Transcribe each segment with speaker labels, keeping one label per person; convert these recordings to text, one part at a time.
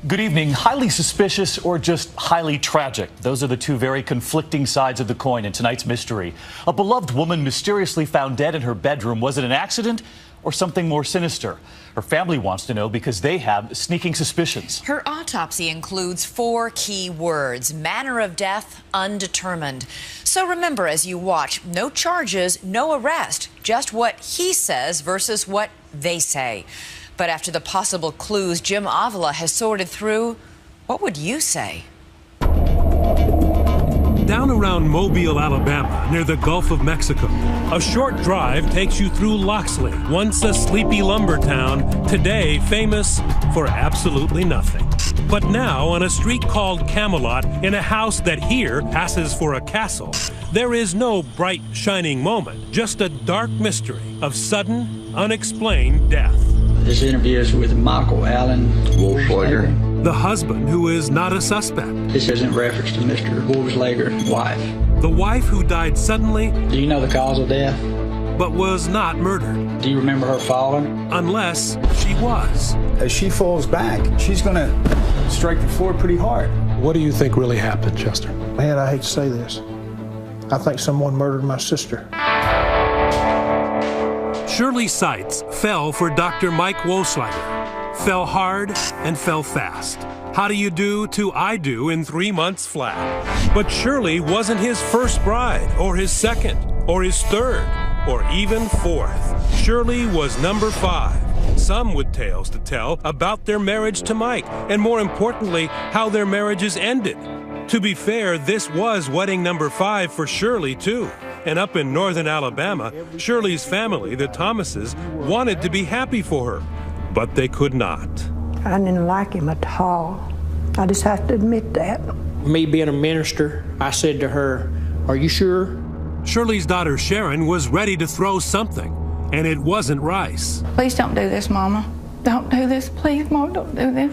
Speaker 1: Good evening. Highly suspicious or just highly tragic? Those are the two very conflicting sides of the coin in tonight's mystery. A beloved woman mysteriously found dead in her bedroom. Was it an accident or something more sinister? Her family wants to know because they have sneaking suspicions.
Speaker 2: Her autopsy includes 4 key words: manner of death, undetermined. So remember as you watch, no charges, no arrest, just what he says versus what they say. But after the possible clues Jim Avila has sorted through, what would you say?
Speaker 3: Down around Mobile, Alabama, near the Gulf of Mexico, a short drive takes you through Loxley, once a sleepy lumber town, today famous for absolutely nothing. But now, on a street called Camelot, in a house that here passes for a castle, there is no bright, shining moment, just a dark mystery of sudden, unexplained death.
Speaker 4: This interview is with Michael Wohlschlaeger,
Speaker 3: the husband who is not a suspect.
Speaker 4: This is in reference to Mr. Wohlschlaeger's wife.
Speaker 3: The wife who died suddenly.
Speaker 4: Do you know the cause of death?
Speaker 3: But was not murdered.
Speaker 4: Do you remember her falling?
Speaker 3: Unless she was.
Speaker 5: As she falls back, she's going to strike the floor pretty hard.
Speaker 6: What do you think really happened, Chester?
Speaker 7: Man, I hate to say this. I think someone murdered my sister.
Speaker 3: Shirley Seitz fell for Dr. Mike Wohlschlaeger. Fell hard and fell fast. How do you do to I do in 3 months flat? But Shirley wasn't his first bride, or his second, or his third, or even fourth. Shirley was number 5. Some with tales to tell about their marriage to Mike, and more importantly, how their marriages ended. To be fair, this was wedding number 5 for Shirley, too. And up in northern Alabama, Shirley's family, the Thomases, wanted to be happy for her, but they could not.
Speaker 7: I didn't like him at all. I just have to admit that.
Speaker 8: Me being a minister, I said to her, "Are you sure?"
Speaker 3: Shirley's daughter Sharon was ready to throw something, and it wasn't rice.
Speaker 9: Please don't do this, Mama. Don't do this. Please, Mom, don't do this.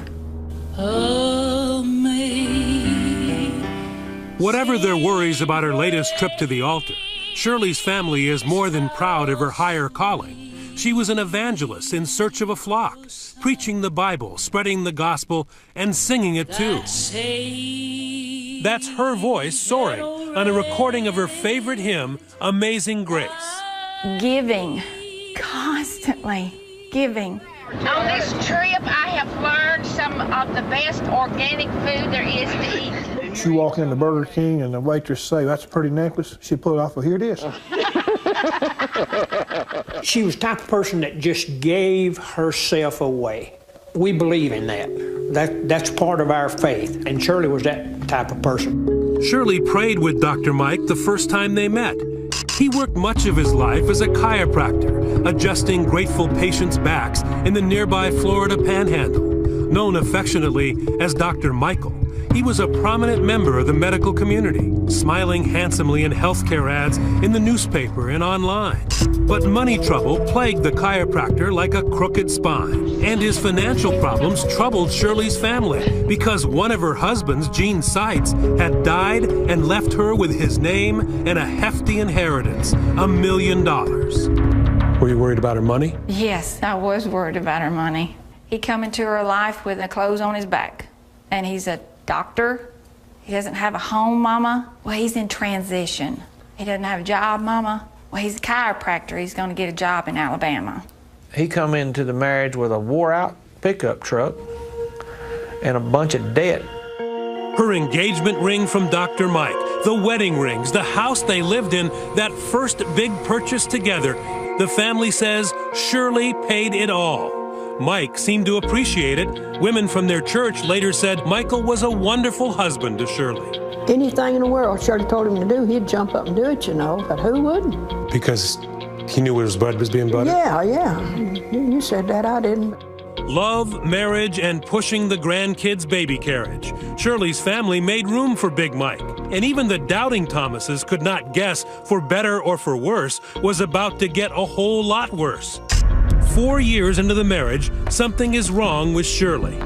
Speaker 3: Whatever their worries about her latest trip to the altar, Shirley's family is more than proud of her higher calling. She was an evangelist in search of a flock, preaching the Bible, spreading the gospel, and singing it too. That's her voice soaring on a recording of her favorite hymn, Amazing Grace.
Speaker 9: Giving, constantly giving.
Speaker 10: On this trip, I have learned some of the best organic food there is to eat.
Speaker 7: She walk into Burger King and the waitress say, "That's a pretty necklace." She pull it off, "Well, here it is."
Speaker 8: She was the type of person that just gave herself away. We believe in that. That's part of our faith, and Shirley was that type of person.
Speaker 3: Shirley prayed with Dr. Mike the first time they met. He worked much of his life as a chiropractor, adjusting grateful patients' backs in the nearby Florida Panhandle. Known affectionately as Dr. Michael, he was a prominent member of the medical community, smiling handsomely in healthcare ads in the newspaper and online. But money trouble plagued the chiropractor like a crooked spine, and his financial problems troubled Shirley's family because one of her husbands, Shirley Seitz, had died and left her with his name and a hefty inheritance, $1 million.
Speaker 6: Were you worried about her money?
Speaker 9: Yes, I was worried about her money. He come into her life with the clothes on his back, and he's a doctor. He doesn't have a home, Mama. Well, he's in transition. He doesn't have a job, Mama. Well, he's a chiropractor. He's going to get a job in Alabama.
Speaker 8: He come into the marriage with a wore-out pickup truck and a bunch of debt.
Speaker 3: Her engagement ring from Dr. Mike, the wedding rings, the house they lived in, that first big purchase together. The family says Shirley paid it all. Mike seemed to appreciate it. Women from their church later said Michael was a wonderful husband to Shirley.
Speaker 7: Anything in the world Shirley told him to do, he'd jump up and do it, you know, but who wouldn't?
Speaker 6: Because he knew his bread was being buttered?
Speaker 7: Yeah. You said that, I didn't.
Speaker 3: Love, marriage, and pushing the grandkids' baby carriage. Shirley's family made room for Big Mike. And even the doubting Thomases could not guess, for better or for worse, was about to get a whole lot worse. 4 years into the marriage, something is wrong with Shirley.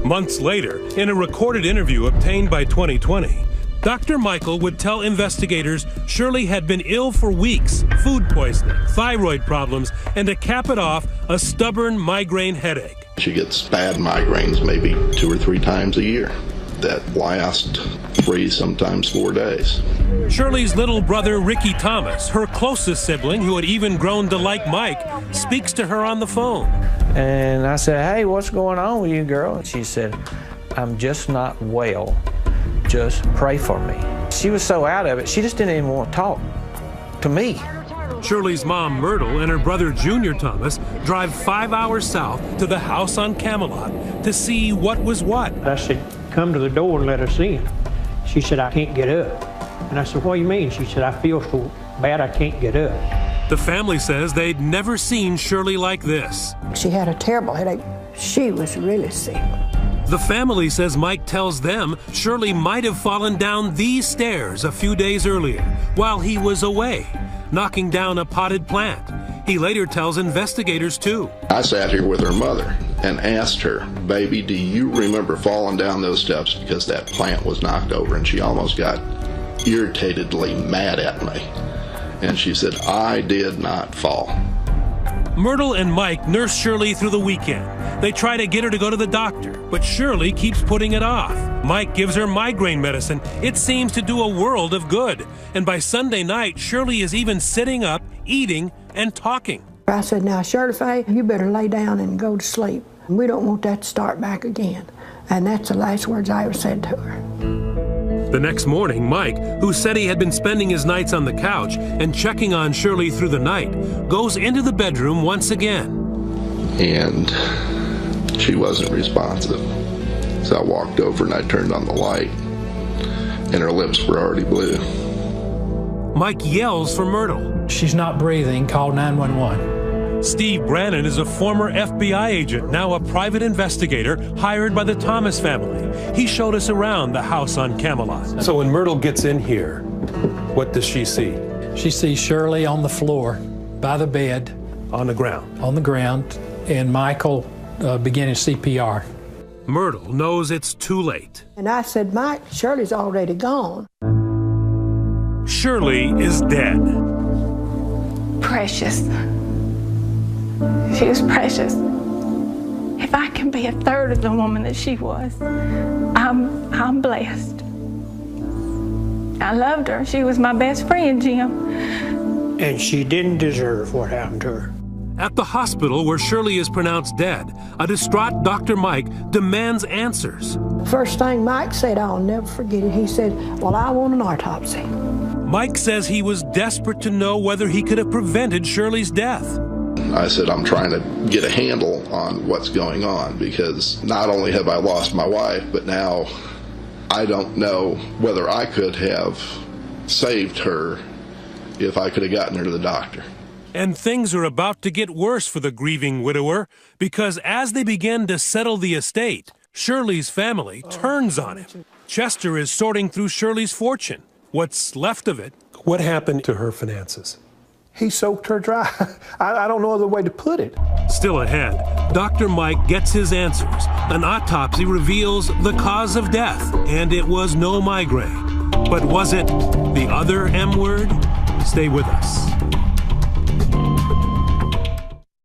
Speaker 3: Months later, in a recorded interview obtained by 2020, Dr. Michael would tell investigators Shirley had been ill for weeks, food poisoning, thyroid problems, and to cap it off, a stubborn migraine headache.
Speaker 11: She gets bad migraines maybe 2 or 3 times a year that last 3, sometimes 4 days.
Speaker 3: Shirley's little brother, Ricky Thomas, her closest sibling who had even grown to like Mike, speaks to her on the phone.
Speaker 12: And I said, "Hey, what's going on with you, girl?" And she said, "I'm just not well. Just pray for me." She was so out of it, she just didn't even want to talk to me.
Speaker 3: Shirley's mom, Myrtle, and her brother, Junior Thomas, drive 5 hours south to the house on Camelot to see what was what.
Speaker 8: I said, "Come to the door and let us in." She said, "I can't get up." And I said, "What do you mean?" She said, "I feel so bad I can't get up."
Speaker 3: The family says they'd never seen Shirley like this.
Speaker 7: She had a terrible headache. She was really sick.
Speaker 3: The family says Mike tells them Shirley might have fallen down these stairs a few days earlier while he was away, knocking down a potted plant. He later tells investigators too.
Speaker 11: I sat here with her mother and asked her, "Baby, do you remember falling down those steps?" Because that plant was knocked over, and she almost got irritatedly mad at me. And she said, "I did not fall."
Speaker 3: Myrtle and Mike nurse Shirley through the weekend. They try to get her to go to the doctor, but Shirley keeps putting it off. Mike gives her migraine medicine. It seems to do a world of good. And by Sunday night, Shirley is even sitting up, eating, and talking.
Speaker 7: I said, "Now, Shirley Faye, you better lay down and go to sleep. We don't want that to start back again." And that's the last words I ever said to her.
Speaker 3: The next morning, Mike, who said he had been spending his nights on the couch and checking on Shirley through the night, goes into the bedroom once again.
Speaker 11: And she wasn't responsive. So I walked over and I turned on the light, and her lips were already blue.
Speaker 3: Mike yells for Myrtle.
Speaker 5: She's not breathing. Call 911.
Speaker 3: Steve Brannon is a former FBI agent, now a private investigator hired by the Thomas family. He showed us around the house on Camelot.
Speaker 6: So when Myrtle gets in here, what does she see?
Speaker 5: She sees Shirley on the floor by the bed.
Speaker 6: On the ground?
Speaker 5: On the ground, and Michael beginning CPR.
Speaker 3: Myrtle knows it's too late.
Speaker 7: And I said, "Mike, Shirley's already gone."
Speaker 3: Shirley is dead.
Speaker 9: Precious. She was precious. If I can be a third of the woman that she was, I'm blessed. I loved her. She was my best friend, Jim.
Speaker 8: And she didn't deserve what happened to her.
Speaker 3: At the hospital where Shirley is pronounced dead, a distraught Dr. Mike demands answers.
Speaker 7: First thing Mike said, I'll never forget it. He said, "Well, I want an autopsy."
Speaker 3: Mike says he was desperate to know whether he could have prevented Shirley's death.
Speaker 11: I said, "I'm trying to get a handle on what's going on, because not only have I lost my wife, but now I don't know whether I could have saved her if I could have gotten her to the doctor."
Speaker 3: And things are about to get worse for the grieving widower, because as they begin to settle the estate, Shirley's family turns on him. Chester is sorting through Shirley's fortune, what's left of it.
Speaker 6: What happened to her finances? He soaked her dry. I don't know other way to put it.
Speaker 3: Still ahead, Dr. Mike gets his answers. An autopsy reveals the cause of death, and it was no migraine. But was it the other M word? Stay with us.